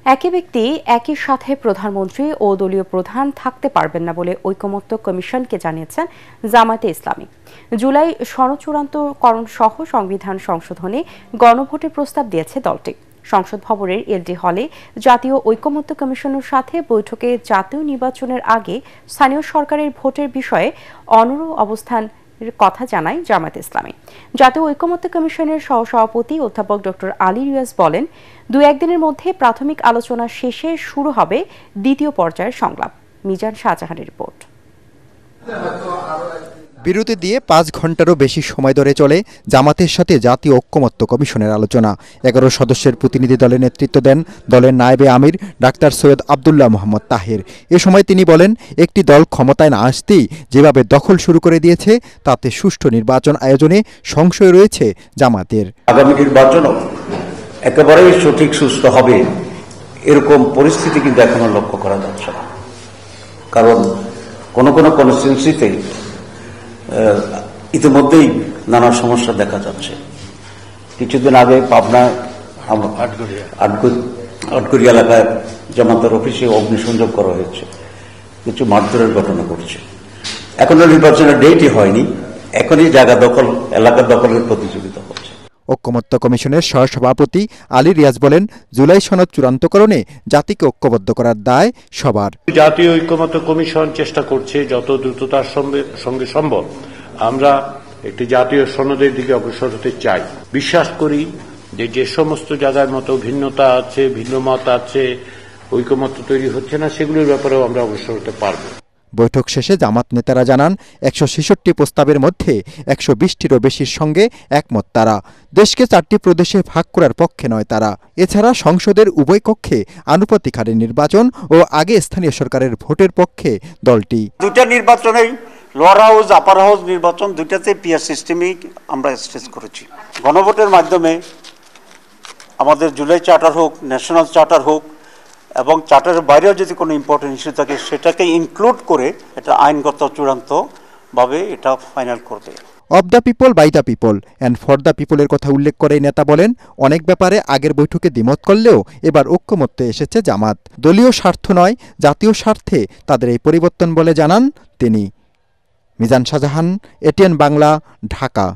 একই ব্যক্তি একই সাথে প্রধানমন্ত্রী ও দলীয় প্রধান থাকতে পারবেন না বলে ঐকমত্য কমিশনকে জানিয়েছেন জামায়াতে ইসলামী। জুলাই সনদ চূড়ান্তকরণ সহ সংবিধান সংশোধনে গণভোটের প্রস্তাব দিয়েছে দলটি। সংসদ ভবনের এলডি হলে জাতীয় ঐকমত্য কমিশনের সাথে বৈঠকে জাতীয় নির্বাচনের আগে স্থানীয় সরকারের ভোটের বিষয়ে অনড় অবস্থান কথা জানায় জামায়াতে ইসলামী। জাতীয় ঐকমত্য কমিশনের সহসভাপতি অধ্যাপক ডক্টর আলী রিয়াজ বলেন, 2-1 দিনের মধ্যে প্রাথমিক আলোচনা শেষে শুরু হবে দ্বিতীয় পর্যায়ের সংলাপ। মিজান শাহজাহানের রিপোর্ট। বিরতি দিয়ে 5 ঘন্টারও বেশি সময় ধরে চলে জামাতের সাথে জাতীয় ঐকমত্য কমিশনের আলোচনা। 11 সদস্যের প্রতিনিধি দলের নেতৃত্ব দেন দলের নায়েবে আমির ডাক্তার সৈয়দ আব্দুল্লাহ মোহাম্মদ তাহের। এ সময় তিনি বলেন, একটি দল ক্ষমতায় না আসতেই যেভাবে দখল শুরু করে দিয়েছে তাতে সুষ্ঠু নির্বাচন আয়োজনে সংশয় রয়েছে জামাতের। আগামী নির্বাচনও একেবারেই সঠিক সুস্থ হবে এরকম পরিস্থিতি কিন্তু এখনো লক্ষ্য করা যাচ্ছে না। কারণ কোন কোন কনস্টিটিউয়েন্সিতে ইতিমধ্যেই নানা সমস্যা দেখা যাচ্ছে। কিছুদিন আগে পাবনা আটঘরিয়া এলাকায় জামাতের অফিসে অগ্নিসংযোগ করা হয়েছে, কিছু মারধরের ঘটনা ঘটছে। এখনো নির্বাচনের ডেটই হয়নি, এখনই জায়গা দখল, এলাকা দখলের প্রতিযোগিতা হচ্ছে। ঐকমত্য কমিশনের সহসভাপতি আলী রিয়াজ বলেন, জুলাই সনদ চূড়ান্তকরণে জাতিকে ঐক্যবদ্ধ করার দায় সবার। জাতীয় ঐকমত্য কমিশন চেষ্টা করছে যত দ্রুততার সঙ্গে সম্ভব আমরা একটি জাতীয় সনদের দিকে অগ্রসর হতে চাই। বিশ্বাস করি যে সমস্ত জায়গার মতো ভিন্নতা আছে, ভিন্ন মত আছে, ঐকমত্য তৈরি হচ্ছে না, সেগুলোর ব্যাপারেও আমরা অগ্রসর হতে পারব। বৈঠক শেষে জামাত নেতারা জানান, 166টি প্রস্তাবের মধ্যে 120টিরও বেশির সঙ্গে একমত তারা। দেশকে 4টি প্রদেশে ভাগ করার পক্ষে নয় তারা। এছাড়া সংসদের উভয় কক্ষে আনুপাতিক হারে নির্বাচন ও আগে স্থানীয় সরকারের ভোটের পক্ষে দলটি। দুইটা নির্বাচনেই লোয়ার হাউস আপার হাউস নির্বাচন দুইটাতে পিয়ার সিস্টেমই আমরা স্টেজ করেছি। গণভোটের মাধ্যমে আমাদের জুলাই চার্টার হোক, ন্যাশনাল চার্টার হোক এবং চার্টারের বাইরেও যদি কোনো ইম্পর্টেন্ট ইস্যু থাকে সেটাকে ইনক্লুড করে এটা আইনগত চূড়ান্তভাবে এটা ফাইনাল করবে। Of the people by the people and for the পিপলের কথা উল্লেখ করে নেতা বলেন, অনেক ব্যাপারে আগের বৈঠকে দ্বিমত করলেও এবার ঐকমত্যে এসেছে জামাত। দলীয় স্বার্থ নয়, জাতীয় স্বার্থে তাদের এই পরিবর্তন বলে জানান তিনি। মিজান শাহজাহান, এটিএন বাংলা, ঢাকা।